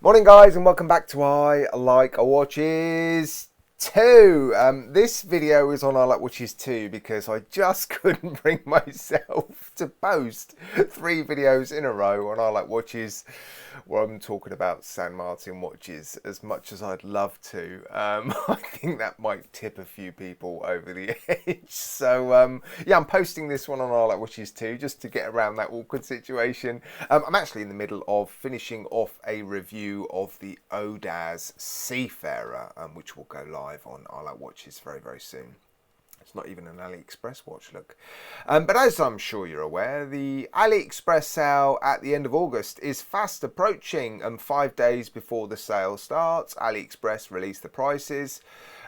Morning guys, and welcome back to I Like Watches 2. This video is on I Like Watches 2 because I just couldn't bring myself to post 3 videos in a row on I Like Watches where I'm talking about San Martin watches as much as I'd love to. I think that might tip a few people over the edge. So yeah, I'm posting this one on I Like Watches 2 just to get around that awkward situation. I'm actually in the middle of finishing off a review of the Odaz Seafarer, which will go live on I Like Watches very, very soon. It's not even an AliExpress watch, look. But as I'm sure you're aware, the AliExpress sale at the end of August is fast approaching. 5 days before the sale starts, AliExpress release the prices.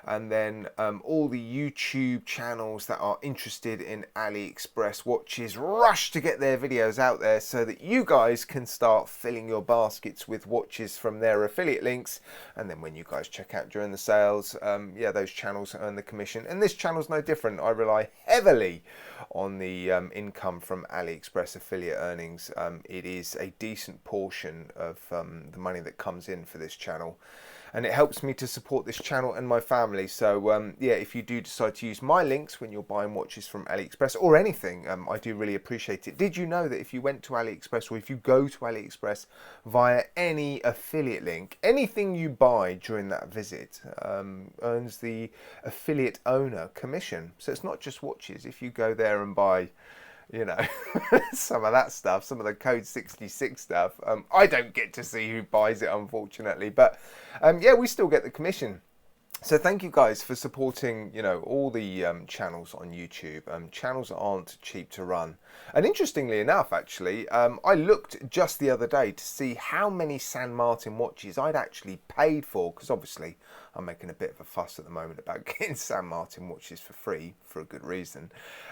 And then all the YouTube channels that are interested in AliExpress watches rush to get their videos out there so that you guys can start filling your baskets with watches from their affiliate links. And then when you guys check out during the sales, yeah, those channels earn the commission. And this channel's no different. I rely heavily on the income from AliExpress affiliate earnings. It is a decent portion of the money that comes in for this channel. And it helps me to support this channel and my family. So yeah, if you do decide to use my links when you're buying watches from AliExpress or anything, I do really appreciate it. Did you know that if you went to AliExpress or if you go to AliExpress via any affiliate link, anything you buy during that visit earns the affiliate owner commission? So it's not just watches. If you go there and buy, you know, some of that stuff, some of the Code 66 stuff, I don't get to see who buys it, unfortunately, but yeah, we still get the commission. So thank you guys for supporting, you know, all the channels on YouTube. Channels aren't cheap to run. And interestingly enough, actually, I looked just the other day to see how many San Martin watches I'd actually paid for, because obviously I'm making a bit of a fuss at the moment about getting San Martin watches for free for a good reason.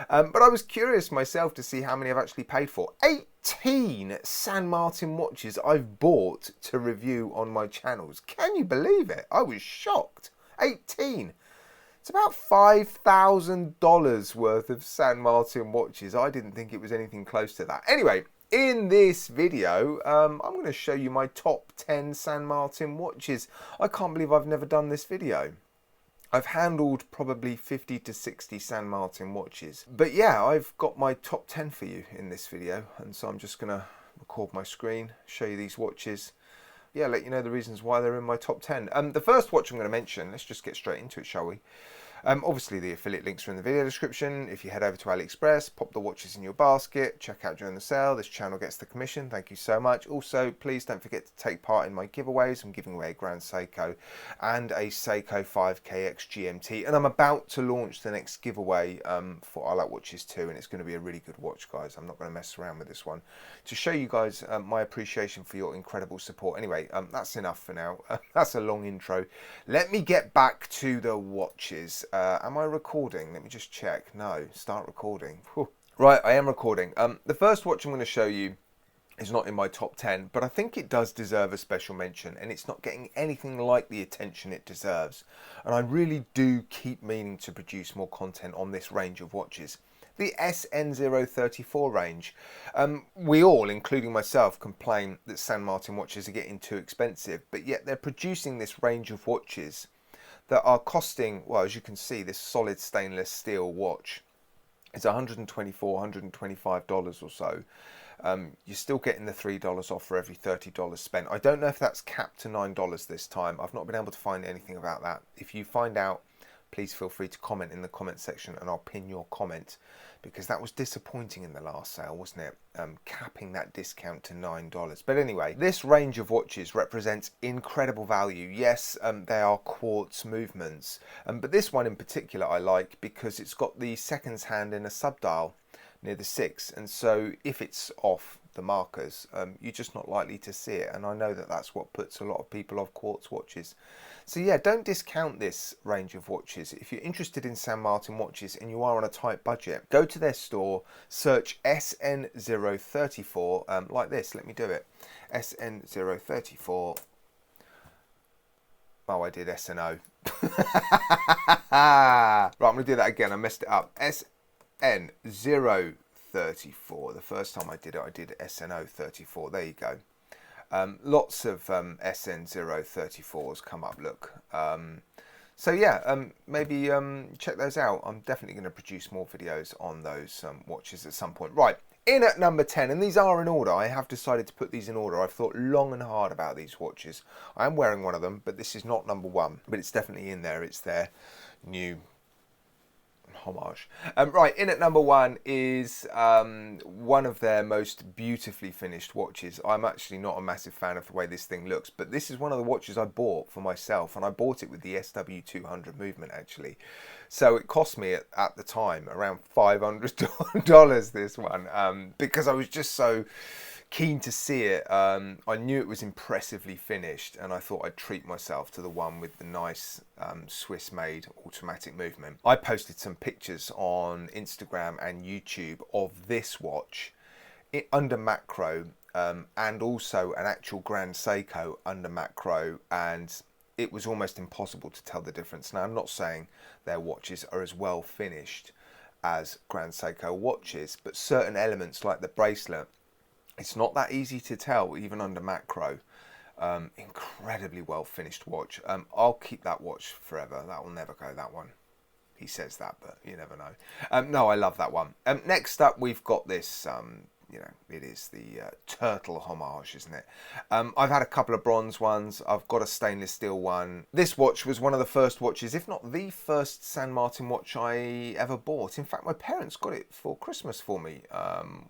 But I was curious myself to see how many I've actually paid for. 18 San Martin watches I've bought to review on my channels. Can you believe it? I was shocked. 18. It's about $5,000 worth of San Martin watches. I didn't think it was anything close to that. Anyway, in this video, I'm going to show you my top 10 San Martin watches. I can't believe I've never done this video. I've handled probably 50 to 60 San Martin watches. But yeah, I've got my top 10 for you in this video. And so I'm just going to record my screen, show you these watches. Yeah, let you know the reasons why they're in my top 10. The first watch I'm going to mention, let's just get straight into it, shall we? Obviously, the affiliate links are in the video description. If you head over to AliExpress, pop the watches in your basket, check out during the sale. This channel gets the commission. Thank you so much. Also, please don't forget to take part in my giveaways. I'm giving away a Grand Seiko and a Seiko 5KX GMT. And I'm about to launch the next giveaway for I Like Watches 2. And it's going to be a really good watch, guys. I'm not going to mess around with this one. To show you guys my appreciation for your incredible support. Anyway, that's enough for now. That's a long intro. Let me get back to the watches. Am I recording? Let me just check. No, start recording. Whew. Right, I am recording. The first watch I'm going to show you is not in my top 10, but I think it does deserve a special mention, and it's not getting anything like the attention it deserves. And I really do keep meaning to produce more content on this range of watches. The SN034 range. We all, including myself, complain that San Martin watches are getting too expensive, but yet they're producing this range of watches that are costing, well, as you can see, this solid stainless steel watch is $124, $125 or so. You're still getting the $3 off for every $30 spent. I don't know if that's capped to $9 this time. I've not been able to find anything about that. If you find out, please feel free to comment in the comment section and I'll pin your comment, because that was disappointing in the last sale, wasn't it? Capping that discount to $9. But anyway, this range of watches represents incredible value. Yes, they are quartz movements, but this one in particular I like because it's got the seconds hand in a subdial near the 6, and so if it's off the markers, you're just not likely to see it, and I know that that's what puts a lot of people off quartz watches. So yeah, don't discount this range of watches. If you're interested in San Martin watches and you are on a tight budget, go to their store, search SN034 like this. Let me do it. SN034. Oh, I did SNO. Right, I'm going to do that again. I messed it up. SN034. The first time I did it, I did SN034. There you go. Lots of SN034s come up, look. So yeah, maybe check those out. I'm definitely going to produce more videos on those watches at some point. Right, in at number 10, and these are in order. I have decided to put these in order. I've thought long and hard about these watches. I am wearing one of them, but this is not number 1. But it's definitely in there. It's their new Homage. Right, in at number 1 is one of their most beautifully finished watches. I'm actually not a massive fan of the way this thing looks, but this is one of the watches I bought for myself, and I bought it with the SW200 movement actually. So it cost me at the time around $500 this one, because I was just so keen to see it. I knew it was impressively finished, and I thought I'd treat myself to the one with the nice Swiss-made automatic movement. I posted some pictures on Instagram and YouTube of this watch under macro, and also an actual Grand Seiko under macro, and it was almost impossible to tell the difference. Now, I'm not saying their watches are as well finished as Grand Seiko watches, but certain elements like the bracelet, it's not that easy to tell, even under macro. Incredibly well finished watch. I'll keep that watch forever. That will never go, that one. He says that, but you never know. No, I love that one. Next up, we've got this, you know, it is the turtle homage, isn't it? I've had a couple of bronze ones. I've got a stainless steel one. This watch was one of the first watches, if not the first San Martin watch I ever bought. In fact, my parents got it for Christmas for me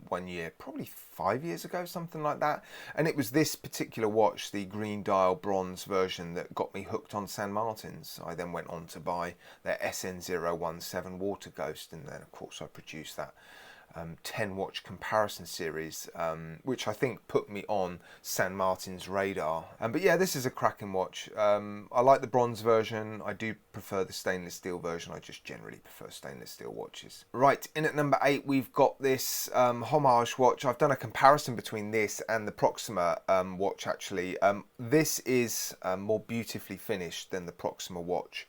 one year, probably 5 years ago, something like that. And it was this particular watch, the green dial bronze version, that got me hooked on San Martins. I then went on to buy their SN017 Water Ghost, and then of course I produced that 10 watch comparison series, which I think put me on San Martin's radar. But yeah, this is a cracking watch. I like the bronze version. I do prefer the stainless steel version. I just generally prefer stainless steel watches. Right, in at number 8, we've got this Homage watch. I've done a comparison between this and the Proxima watch actually. This is more beautifully finished than the Proxima watch.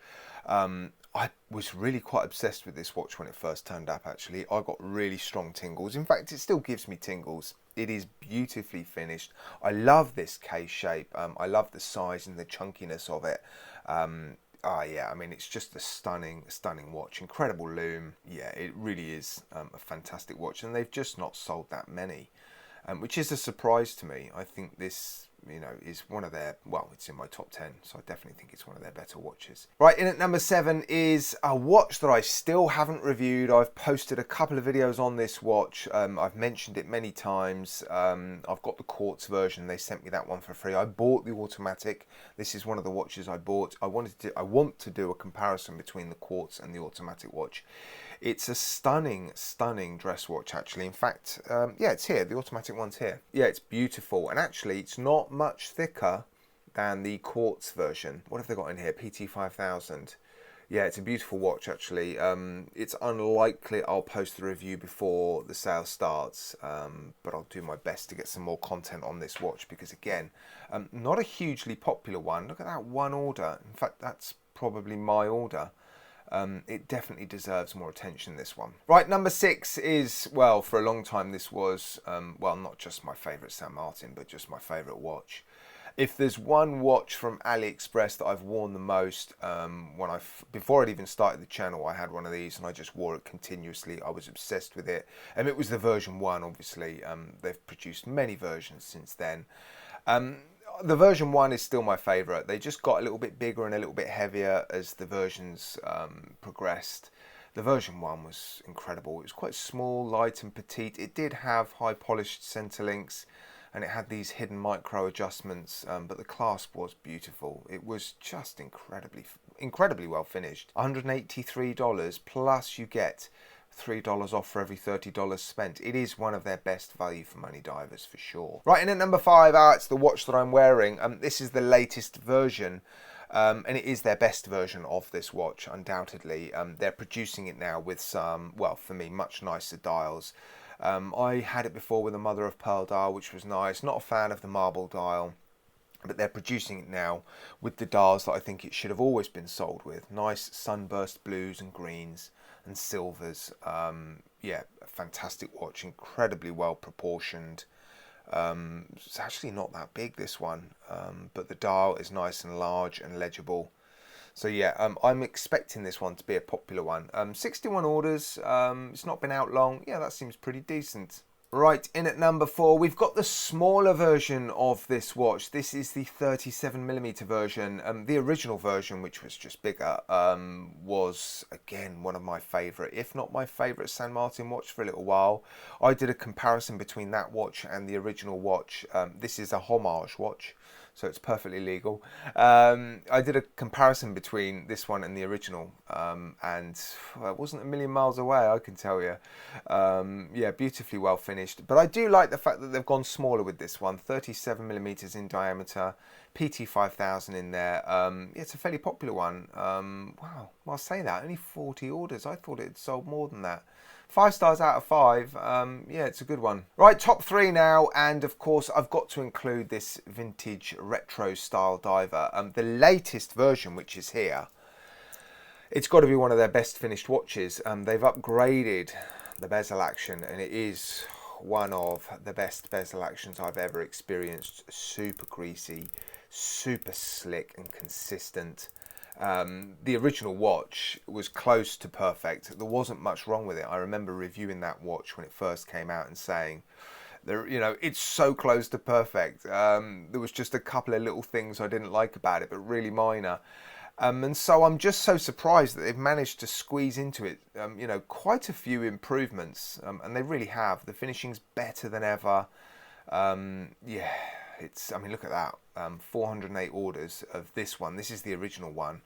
I was really quite obsessed with this watch when it first turned up actually. I got really strong tingles. In fact, it still gives me tingles. It is beautifully finished. I love this case shape. I love the size and the chunkiness of it. Yeah, I mean, it's just a stunning watch. Incredible loom. Yeah, it really is a fantastic watch, and they've just not sold that many, which is a surprise to me. I think this, you know, is one of their, well, it's in my top 10, so I definitely think it's one of their better watches. Right, in at number 7 is a watch that I still haven't reviewed. I've posted a couple of videos on this watch. I've mentioned it many times. I've got the quartz version. They sent me that one for free. I bought the automatic. This is one of the watches I bought. I want to do a comparison between the quartz and the automatic watch. It's a stunning dress watch actually. In fact, yeah, it's here. The automatic one's here. Yeah, it's beautiful, and actually it's not much thicker than the quartz version. What have they got in here? PT5000. Yeah, it's a beautiful watch actually. It's unlikely I'll post the review before the sale starts, but I'll do my best to get some more content on this watch, because again, not a hugely popular one. Look at that one order. In fact, that's probably my order. It definitely deserves more attention, this one. Right, number 6 is, well, for a long time this was, well, not just my favourite San Martin, but just my favourite watch. If there's one watch from AliExpress that I've worn the most, before I'd even started the channel, I had one of these and I just wore it continuously. I was obsessed with it, and it was the version 1, obviously. They've produced many versions since then. The version 1 is still my favourite. They just got a little bit bigger and a little bit heavier as the versions progressed. The version 1 was incredible. It was quite small, light and petite. It did have high polished centre links, and it had these hidden micro adjustments, but the clasp was beautiful. It was just incredibly well finished. $183 plus you get $3 off for every $30 spent. It is one of their best value for money divers for sure. Right, and at number 5, it's the watch that I'm wearing. This is the latest version, and it is their best version of this watch, undoubtedly. They're producing it now with some, well, for me, much nicer dials. I had it before with a mother of pearl dial, which was nice. Not a fan of the marble dial, but they're producing it now with the dials that I think it should have always been sold with. Nice sunburst blues and greens and silvers. Yeah, a fantastic watch, incredibly well proportioned. It's actually not that big, this one, but the dial is nice and large and legible. So yeah, I'm expecting this one to be a popular one. 61 orders, it's not been out long. Yeah, that seems pretty decent. Right, in at number 4, we've got the smaller version of this watch. This is the 37mm version. The original version, which was just bigger, was, again, one of my favourite, if not my favourite San Martin watch for a little while. I did a comparison between that watch and the original watch. This is a Homage watch, so it's perfectly legal. I did a comparison between this one and the original, and it wasn't a million miles away, I can tell you. Yeah, beautifully well finished. But I do like the fact that they've gone smaller with this one, 37mm in diameter, PT 5000 in there. Yeah, it's a fairly popular one. Wow, well, I'll say that, only 40 orders. I thought it had sold more than that. 5 stars out of 5. Yeah, it's a good one. Right, top 3 now, and of course I've got to include this vintage retro style diver. The latest version, which is here, it's got to be one of their best finished watches. They've upgraded the bezel action, and it is one of the best bezel actions I've ever experienced. Super greasy, super slick and consistent. The original watch was close to perfect. There wasn't much wrong with it. I remember reviewing that watch when it first came out and saying, you know, it's so close to perfect. There was just a couple of little things I didn't like about it, but really minor. And so I'm just so surprised that they've managed to squeeze into it, you know, quite a few improvements, and they really have. The finishing's better than ever. Yeah, I mean, look at that. 408 orders of this one. This is the original one.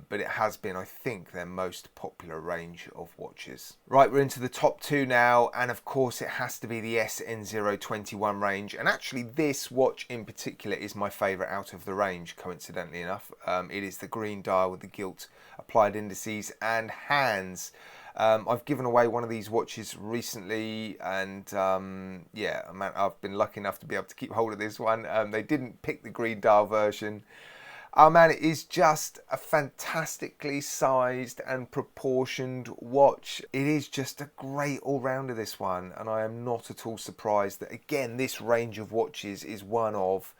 But it has been, I think, their most popular range of watches. Right, we're into the top 2 now, and of course it has to be the SN021 range, and actually this watch in particular is my favourite out of the range, coincidentally enough. It is the green dial with the gilt applied indices and hands. I've given away one of these watches recently, and yeah, man, I've been lucky enough to be able to keep hold of this one. They didn't pick the green dial version. Oh man, it is just a fantastically sized and proportioned watch. It is just a great all-rounder, this one, and I am not at all surprised that, again, this range of watches is one of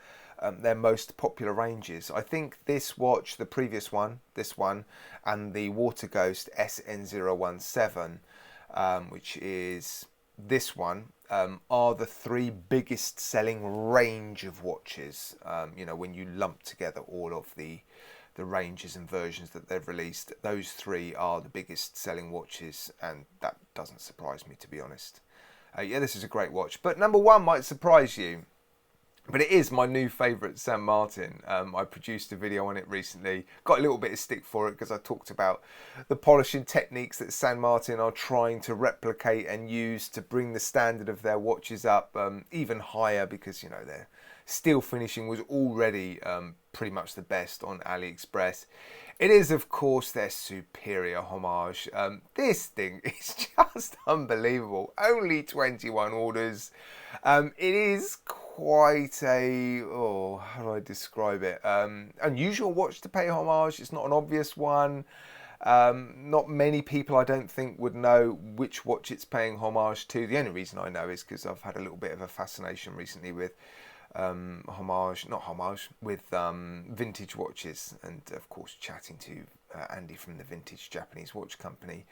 their most popular ranges. I think this watch, the previous one, this one, and the Water Ghost SN017, which is this one, are the 3 biggest selling range of watches. You know, when you lump together all of the ranges and versions that they've released, those 3 are the biggest selling watches, and that doesn't surprise me, to be honest. Yeah, this is a great watch, but number 1 might surprise you. But it is my new favourite San Martin. I produced a video on it recently. Got a little bit of stick for it because I talked about the polishing techniques that San Martin are trying to replicate and use to bring the standard of their watches up even higher, because, you know, their steel finishing was already pretty much the best on AliExpress. It is, of course, their superior Homage. This thing is just unbelievable. Only 21 orders. It is quite a, oh, how do I describe it? Unusual watch to pay homage. It's not an obvious one. Not many people, I don't think, would know which watch it's paying homage to. The only reason I know is because I've had a little bit of a fascination recently with vintage watches, and of course chatting to Andy from the Vintage Japanese Watch Company.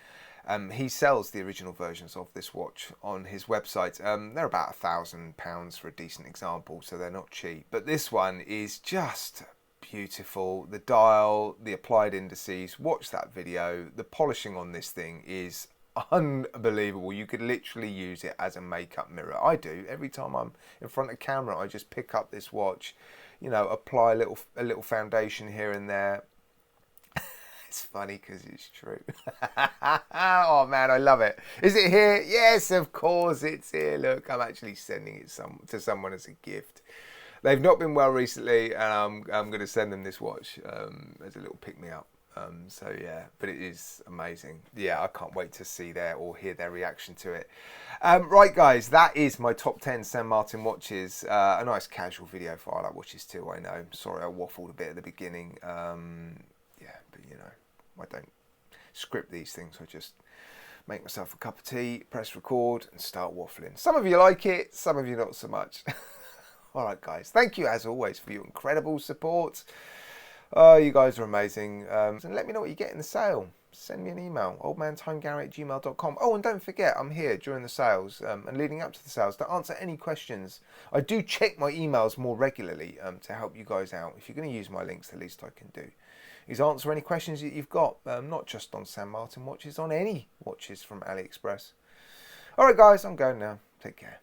He sells the original versions of this watch on his website. They're about £1,000 for a decent example, so they're not cheap. But this one is just beautiful. The dial, the applied indices, watch that video. The polishing on this thing is unbelievable. You could literally use it as a makeup mirror. I do. Every time I'm in front of camera, I just pick up this watch, you know, apply a little foundation here and there. It's funny because it's true. Oh man, I love it. Is it here? Yes, of course it's here. Look, I'm actually sending it to someone as a gift. They've not been well recently, and I'm going to send them this watch as a little pick-me-up. So yeah, but it is amazing. Yeah, I can't wait to see or hear their reaction to it. Right guys, that is my top 10 San Martin watches. A nice casual video for I like watches too, I know. Sorry I waffled a bit at the beginning. Yeah, but you know, I don't script these things. I just make myself a cup of tea, press record and start waffling. Some of you like it, some of you not so much. Alright guys, thank you as always for your incredible support. Oh, you guys are amazing. And let me know what you get in the sale. Send me an email, oldmantimegary@gmail.com. Oh, and don't forget, I'm here during the sales and leading up to the sales to answer any questions. I do check my emails more regularly to help you guys out. If you're going to use my links, the least I can do is answer any questions that you've got, not just on San Martin watches, on any watches from AliExpress. All right, guys, I'm going now. Take care.